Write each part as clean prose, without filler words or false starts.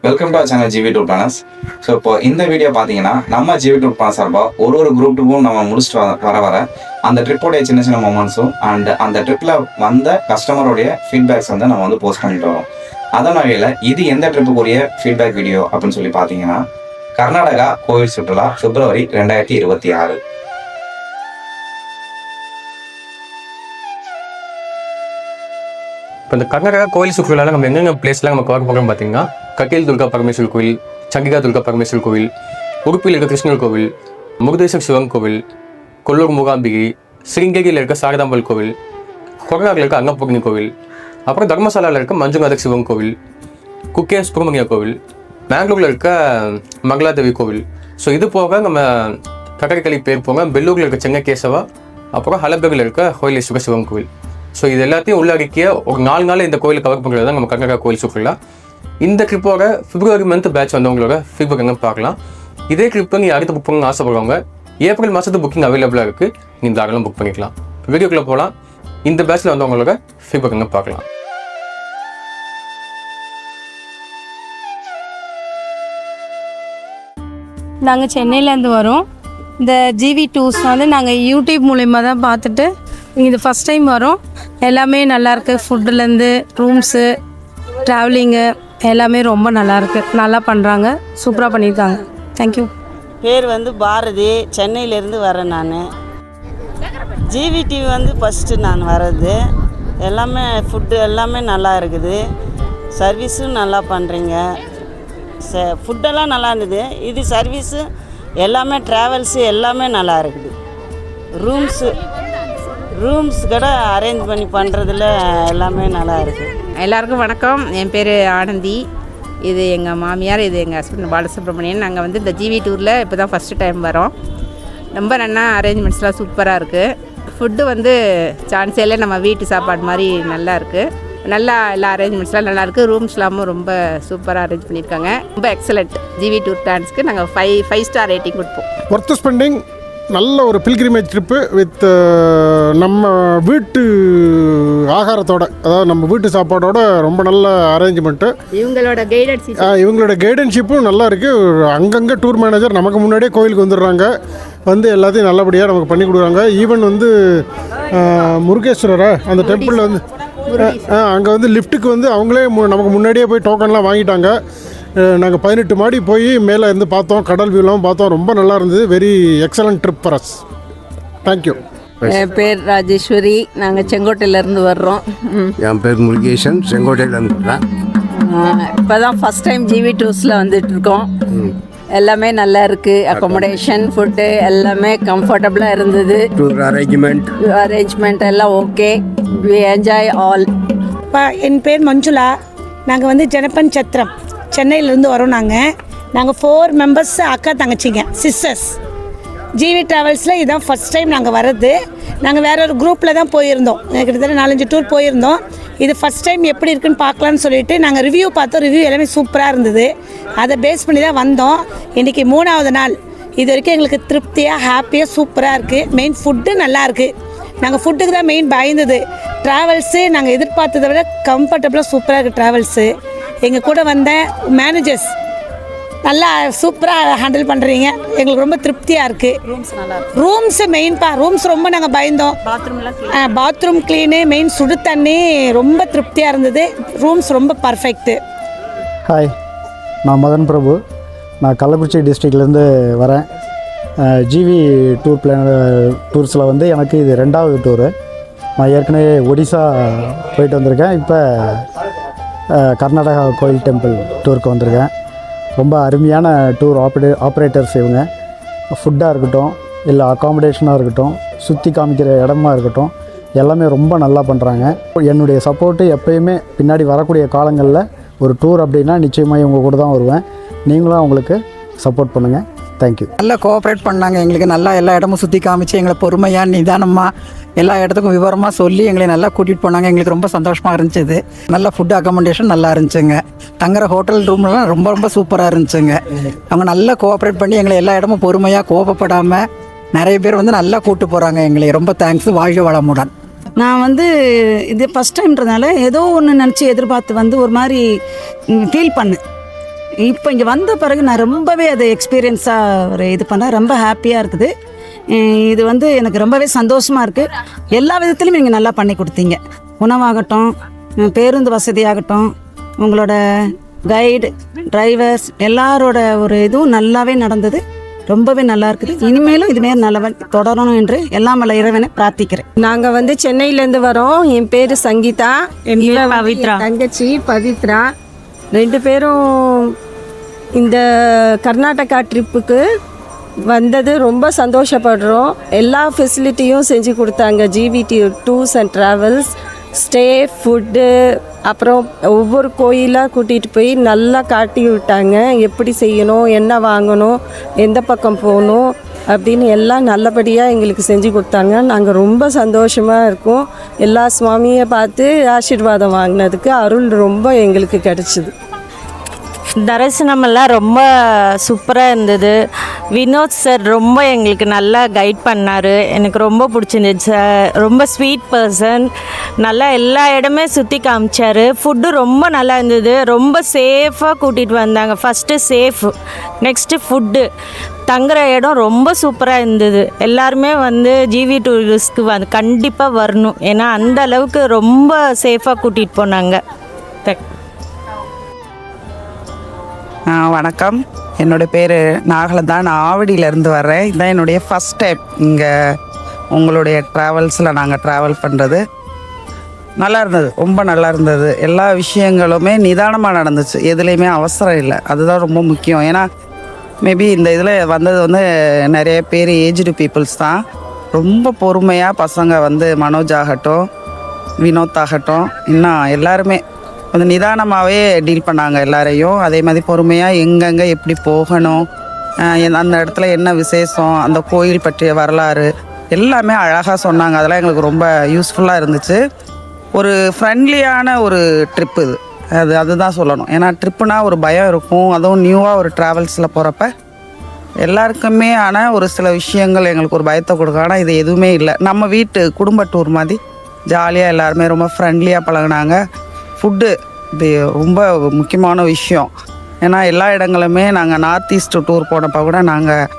Welcome to our channel GV tour planners. So இப்போ இந்த video பார்த்தீங்கன்னா நம்ம ஜிவி டூர் பிளான் சார்பாக ஒரு குரூப் டூவும் நம்ம முடிச்சுட்டு வர அந்த ட்ரிப்போடைய சின்ன சின்ன மொமெண்ட்ஸும் அண்ட் அந்த ட்ரிப்பில் வந்த கஸ்டமருடைய ஃபீட்பேக்ஸ் வந்து நம்ம வந்து போஸ்ட் பண்ணிட்டு வரோம். அதன் வகையில் இது எந்த ட்ரிப்புக்குரிய ஃபீட்பேக் வீடியோ அப்படின்னு சொல்லி பார்த்தீங்கன்னா கர்நாடகா கோவில் சுற்றுலா பிப்ரவரி 2026. இப்போ இந்த கர்நாடகா கோயில் சுற்றுலாவில் நம்ம எங்கெங்க பிளேஸ்லாம் நம்ம கவர் பண்ணுறோம் பார்த்தீங்கன்னா கட்டில் துர்கா பரமேஸ்வர் கோவில், சங்கிகா துர்கா பரமேஸ்வர் கோவில், உடுப்பியில் இருக்க கிருஷ்ணர் கோவில், முருகேஸ்வர் சிவன் கோவில், கொல்லூர் மூகாம்பிகை, சிருங்கேரியில் இருக்க சாரதாம்பல் கோவில், கொரநாட்டில் இருக்க அன்னபூர்ணி கோவில், அப்புறம் தர்மசாலாவில் இருக்க மஞ்சுநாத சிவன் கோவில், குக்கே சுப்பிரமணிய கோவில், பெங்களூரில் இருக்க மங்களாதேவி கோவில். ஸோ இது போக நம்ம கடற்கரை பேர் போக பெல்லூரில் இருக்க சென்னை கேசவா, அப்புறம் ஹலபேரில் இருக்க ஹோயிலேஸ்வர சிவன் கோவில். ஸோ இது எல்லாத்தையும் உள்ளடக்கிய ஒரு 4 நாள் இந்த கோயில் கவர் பண்ணுறது தான் நம்ம கர்நாடகா கோயில் சுற்றுலா. இந்த ட்ரிப்போட பிப்ரவரி மந்த் பேட்ச் வந்தவங்களோட ஃபீட்பேக் எங்கே பார்க்கலாம். இதே ட்ரிப்பை நீங்கள் அடுத்து புக் பண்ணணும்னு ஆசைப்படுறவங்க ஏப்ரல் மாதத்து புக்கிங் அவைலபிளாக இருக்குது, நீங்கள் தாராளமாக புக் பண்ணிக்கலாம். வீடியோக்குள்ளே போகலாம். இந்த பேட்சில் வந்தவங்களோட ஃபீட்பேக் எங்கே பார்க்கலாம். நாங்கள் சென்னையிலேருந்து வரோம். இந்த ஜிவி டூர்ஸ் வந்து நாங்கள் யூடியூப் மூலயமா தான் பார்த்துட்டு இது ஃபஸ்ட் டைம் வரோம். எல்லாமே நல்லாயிருக்கு. ஃபுட்டுலேருந்து ரூம்ஸு, ட்ராவலிங்கு எல்லாமே ரொம்ப நல்லாயிருக்கு. நல்லா பண்ணுறாங்க, சூப்பராக பண்ணியிருக்காங்க. தேங்க்யூ. பேர் வந்து பாரதி, சென்னையிலேருந்து வரேன் நான். ஜிவி டிவி வந்து ஃபஸ்ட்டு நான் வர்றது. எல்லாமே ஃபுட்டு எல்லாமே நல்லா இருக்குது. சர்வீஸும் நல்லா பண்ணுறீங்க. ஃபுட்டெல்லாம் நல்லா இருந்தது. இது சர்வீஸு எல்லாமே ட்ராவல்ஸு எல்லாமே நல்லா இருக்குது. ரூம்ஸ் கூட அரேஞ்ச் பண்ணி பண்ணுறதுல எல்லாமே நல்லா இருக்குது. எல்லாருக்கும் வணக்கம். என் பேர் ஆனந்தி. இது எங்கள் மாமியார், இது எங்கள் ஹஸ்பண்ட் பாலசுப்ரமணியன். நாங்கள் வந்து இந்த ஜிவி டூரில் இப்போ தான் ஃபஸ்ட்டு டைம் வரோம். ரொம்ப நல்லா அரேஞ்ச்மெண்ட்ஸ்லாம் சூப்பராக இருக்குது. ஃபுட்டு வந்து சான்ஸே இல்லை, நம்ம வீட்டு சாப்பாடு மாதிரி நல்லா இருக்குது. நல்லா எல்லா அரேஞ்ச்மெண்ட்ஸ்லாம் நல்லாயிருக்கு. ரூம்ஸ்லாமும் ரொம்ப சூப்பராக அரேஞ்ச் பண்ணியிருக்காங்க. ரொம்ப எக்ஸலண்ட். ஜிவி டூர் பிளான்ஸ்க்கு நாங்கள் 5 ஸ்டார் ரேட்டிங் கொடுப்போம். Worth spending. நல்ல ஒரு பில்கிரிமேஜ் ட்ரிப்பு வித் நம்ம வீட்டு ஆகாரத்தோட, அதாவது நம்ம வீட்டு சாப்பாடோட ரொம்ப நல்ல அரேஞ்ச்மெண்ட்டு. இவங்களோட கைடன்ஷிப்பும் நல்லா இருக்குது. அங்கங்கே டூர் மேனேஜர் நமக்கு முன்னாடியே கோயிலுக்கு வந்துடுறாங்க, வந்து எல்லாத்தையும் நல்லபடியாக நமக்கு பண்ணி கொடுக்குறாங்க. ஈவன் வந்து முருகேஸ்வரரை அந்த டெம்பிளில் வந்து அங்கே வந்து லிஃப்ட்டுக்கு வந்து அவங்களே நமக்கு முன்னாடியே போய் டோக்கன்லாம் வாங்கிட்டாங்க. நாங்கள் 18 மாடி போய் மேலே இருந்து பார்த்தோம், கடல் வியூலாம் பார்த்தோம். ரொம்ப நல்லா இருந்தது. Very excellent trip for us. Thank you. என் பேர் ராஜேஸ்வரி, நாங்கள் செங்கோட்டையிலேருந்து வர்றோம். என் பேர் முருகேசன், செங்கோட்டையிலேருந்து வர்றேன். இப்போ தான் ஃபஸ்ட் டைம் ஜிவி டூர்ஸில் வந்துட்டுருக்கோம். எல்லாமே நல்லா இருக்குது. அக்காமடேஷன், ஃபுட்டு எல்லாமே கம்ஃபர்டபுளாக இருந்தது. டூர் அரேஞ்ச்மெண்ட் எல்லாம் ஓகே. We enjoy all. என் பேர் மஞ்சுளா. நாங்கள் வந்து ஜனப்பன் சத்திரம் சென்னையிலேருந்து வரோம். நாங்கள் 4 மெம்பர்ஸ், அக்கா தங்கச்சிங்க, சிஸ்டர்ஸ். ஜிவி ட்ராவல்ஸில் இதுதான் ஃபஸ்ட் டைம் நாங்கள் வர்றது. நாங்கள் வேற ஒரு குரூப்பில் தான் போயிருந்தோம். கிட்டத்தட்ட 4-5 டூர் போயிருந்தோம். இது ஃபஸ்ட் டைம் எப்படி இருக்குன்னு பார்க்கலான்னு சொல்லிட்டு நாங்கள் ரிவ்யூ பார்த்தோம். ரிவ்யூ எல்லாமே சூப்பராக இருந்தது. அதை பேஸ் பண்ணி தான் வந்தோம். இன்றைக்கி 3வது நாள். இது வரைக்கும் எங்களுக்கு திருப்தியாக, ஹாப்பியாக, சூப்பராக இருக்குது. மெயின் ஃபுட்டு நல்லா இருக்குது. நாங்கள் ஃபுட்டுக்கு தான் மெயின் பயந்தது. ட்ராவல்ஸு நாங்கள் எதிர்பார்த்ததை விட கம்ஃபர்டபுளாக சூப்பராக இருக்குது ட்ராவல்ஸு. எங்கள் கூட வந்த மேனேஜர்ஸ் நல்லா சூப்பராக ஹேண்டில் பண்ணுறீங்க. எங்களுக்கு ரொம்ப திருப்தியாக இருக்குது. ரூம்ஸு மெயின்ப்பா. ரூம்ஸ் ரொம்ப நாங்கள் பயந்தோம். பாத்ரூம் க்ளீனு, மெயின் சுடு தண்ணி, ரொம்ப திருப்தியாக இருந்தது. ரூம்ஸ் ரொம்ப பர்ஃபெக்ட்டு. ஹாய், நான் மதன் பிரபு. நான் கள்ளக்குறிச்சி டிஸ்ட்ரிக்ட்லேருந்து வரேன். ஜிவி டூர்ஸில் வந்து எனக்கு இது 2வது டூரு. நான் ஏற்கனவே ஒடிசா போயிட்டு வந்திருக்கேன். இப்போ கர்நாடகா கோயில் டெம்பிள் டூருக்கு வந்திருக்கேன். ரொம்ப அருமையான டூர் ஆப்ரேட்டர்ஸ் இவங்க. ஃபுட்டாக இருக்கட்டும், இல்லை அக்காமடேஷனாக இருக்கட்டும், சுற்றி காமிக்கிற இடமா இருக்கட்டும், எல்லாமே ரொம்ப நல்லா பண்ணுறாங்க. என்னுடைய சப்போர்ட்டு எப்போயுமே பின்னாடி வரக்கூடிய காலங்களில் ஒரு டூர் அப்படின்னா நிச்சயமாக இவங்க கூட தான் வருவேன். நீங்களும் அவங்களுக்கு சப்போர்ட் பண்ணுங்கள். தேங்க்யூ. நல்லா கோஆப்ரேட் பண்ணாங்க எங்களுக்கு. நல்லா எல்லா இடமும் சுற்றி காமிச்சு எங்களை பொறுமையாக, நிதானமாக, எல்லா இடத்துக்கும் விவரமாக சொல்லி எங்களை நல்லா கூட்டிகிட்டு போனாங்க. எங்களுக்கு ரொம்ப சந்தோஷமாக இருந்துச்சு. நல்லா ஃபுட்டு அக்காமடேஷன் நல்லா இருந்துச்சுங்க. தங்குற ஹோட்டல் ரூம்லாம் ரொம்ப ரொம்ப சூப்பராக இருந்துச்சுங்க. அவங்க நல்லா கோஆப்ரேட் பண்ணி எங்களை எல்லா இடமும் பொறுமையாக, கோபப்படாமல் நிறைய பேர் வந்து நல்லா கூப்பிட்டு போகிறாங்க எங்களை. ரொம்ப தேங்க்ஸ். வாழ்க வளமுடன். நான் வந்து இது ஃபஸ்ட் டைம்ன்றதுனால ஏதோ ஒன்று நினச்சி எதிர்பார்த்து வந்து ஒரு மாதிரி ஃபீல் பண்ணேன். இப்போ இங்கே வந்த பிறகு நான் ரொம்பவே அது எக்ஸ்பீரியன்ஸாக ஒரு இது பண்ணேன். ரொம்ப ஹாப்பியாக இருக்குது. இது வந்து எனக்கு ரொம்பவே சந்தோஷமாக இருக்குது. எல்லா விதத்துலையும் நீங்கள் நல்லா பண்ணி கொடுத்தீங்க. உணவாகட்டும், பேருந்து வசதியாகட்டும், உங்களோட கைடு, டிரைவர்ஸ் எல்லாரோட ஒரு இதுவும் நல்லாவே நடந்தது. ரொம்பவே நல்லா இருக்குது. இனிமேலும் இதுமாரி நல்லவன் தொடரணும் என்று எல்லாம் வல்ல இறைவனை பிரார்த்திக்கிறேன். நாங்கள் வந்து சென்னையிலேருந்து வரோம். என் பேர் சங்கீதா, என் பவித்ரா, தங்கச்சி பவித்ரா. 2 பேரும் இந்த கர்நாடகா ட்ரிப்புக்கு வந்தது ரொம்ப சந்தோஷப்படுறோம். எல்லா ஃபெசிலிட்டியும் செஞ்சு கொடுத்தாங்க. ஜிவிடி tours and travels, stay, food, அப்புறம் ஒவ்வொரு கோயிலாக கூட்டிகிட்டு போய் நல்லா காட்டி விட்டாங்க. எப்படி செய்யணும், என்ன வாங்கணும், எந்த பக்கம் போகணும் அப்படின்னு எல்லாம் நல்லபடியாக எங்களுக்கு செஞ்சு கொடுத்தாங்க. நாங்கள் ரொம்ப சந்தோஷமாக இருக்கோம். எல்லா சுவாமியை பார்த்து ஆசீர்வாதம் வாங்கினதுக்கு அருள் ரொம்ப எங்களுக்கு கிடச்சிது. தரிசனமெல்லாம் ரொம்ப சூப்பராக இருந்தது. வினோத் சார் ரொம்ப எங்களுக்கு நல்லா கைட் பண்ணார். எனக்கு ரொம்ப பிடிச்சிருந்துச்சு. ரொம்ப ஸ்வீட் பர்சன். நல்லா எல்லா இடமே சுற்றி காமிச்சார். ஃபுட்டு ரொம்ப நல்லா இருந்தது. ரொம்ப சேஃபாக கூட்டிகிட்டு வந்தாங்க. ஃபஸ்ட்டு சேஃபு, நெக்ஸ்ட்டு ஃபுட்டு, தங்குற இடம் ரொம்ப சூப்பராக இருந்தது. எல்லாருமே வந்து ஜிவி டூரிஸ்ட்க்கு வந்து கண்டிப்பாக வரணும். ஏன்னா அந்த அளவுக்கு ரொம்ப சேஃபாக கூட்டிகிட்டு போனாங்க. வணக்கம், என்னோடய பேர் நாகலதா. நான் ஆவடியிலேருந்து வர்றேன். இதுதான் என்னுடைய ஃபஸ்ட் டைம் இங்கே உங்களுடைய ட்ராவல்ஸில் நாங்கள் ட்ராவல் பண்ணுறது. நல்லா இருந்தது, ரொம்ப நல்லா இருந்தது. எல்லா விஷயங்களுமே நிதானமாக நடந்துச்சு. எதுலேயுமே அவசரம் இல்லை. அதுதான் ரொம்ப முக்கியம். ஏன்னா மேபி இந்த இதில் வந்தது வந்து நிறைய பேர் ஏஜ்டு பீப்புள்ஸ் தான். ரொம்ப பொறுமையாக பசங்க வந்து மனோஜ் ஆகட்டும், வினோத் ஆகட்டும், இன்னும் எல்லாருமே கொஞ்சம் நிதானமாகவே டீல் பண்ணாங்க எல்லாரையும். அதே மாதிரி பொறுமையாக எங்கெங்கே எப்படி போகணும், அந்த இடத்துல என்ன விசேஷம், அந்த கோயில் பற்றிய வரலாறு எல்லாமே அழகாக சொன்னாங்க. அதெல்லாம் எங்களுக்கு ரொம்ப யூஸ்ஃபுல்லாக இருந்துச்சு. ஒரு ஃப்ரெண்ட்லியான ஒரு ட்ரிப்பு இது. அதுதான் சொல்லணும். ஏன்னா ட்ரிப்புனா ஒரு பயம் இருக்கும். அதுவும் நியூவாக ஒரு ட்ராவல்ஸில் போகிறப்ப எல்லாருக்குமே ஆனால் ஒரு சில விஷயங்கள் எங்களுக்கு ஒரு பயத்தை கொடுக்கும். ஆனால் இது எதுவுமே இல்லை. நம்ம வீட்டு குடும்ப டூர் மாதிரி ஜாலியாக எல்லாருமே ரொம்ப ஃப்ரெண்ட்லியாக பழகினாங்க. ஃபுட்டு இது ரொம்ப முக்கியமான விஷயம். ஏன்னா எல்லா இடங்களுமே நாங்கள் நார்த் ஈஸ்ட் டூர் போனப்போ கூட நாங்கள்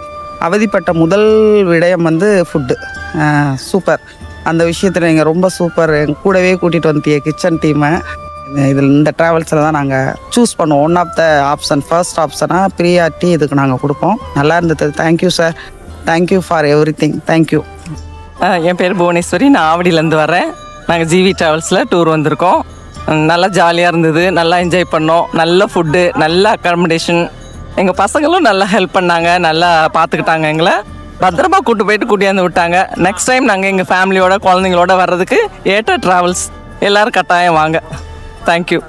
அவதிப்பட்ட முதல் விடயம் வந்து ஃபுட்டு. சூப்பர். அந்த விஷயத்தில் நீங்கள் ரொம்ப சூப்பர். எங்கள் கூடவே கூட்டிகிட்டு வந்துட்டிய கிச்சன் டீமை. இதில் இந்த ட்ராவல்ஸில் தான் நாங்கள் சூஸ் பண்ணுவோம். One of the option, first ஆப்ஷனாக ப்ரியாரிட்டி இதுக்கு நாங்கள் கொடுப்போம். நல்லா இருந்தது. Thank you sir. Thank you for everything. Thank you. என் பேர் புவனேஸ்வரி. நான் ஆவடியிலேருந்து வரேன். நாங்கள் ஜிவி ட்ராவல்ஸில் டூர் வந்திருக்கோம். நல்லா ஜாலியாக இருந்தது. நல்லா என்ஜாய் பண்ணோம். நல்ல ஃபுட்டு, நல்ல அக்காமடேஷன். எங்கள் பசங்களும் நல்லா ஹெல்ப் பண்ணாங்க. நல்லா பார்த்துக்கிட்டாங்க. எங்களை பத்திரமா கூட்டு போயிட்டு கூட்டியாந்து விட்டாங்க. நெக்ஸ்ட் டைம் நாங்கள் எங்கள் ஃபேமிலியோட குழந்தைங்களோட வர்றதுக்கு ஏற்ற ட்ராவல்ஸ் எல்லோரும் கட்டாயம் வாங்க. தேங்க்யூ.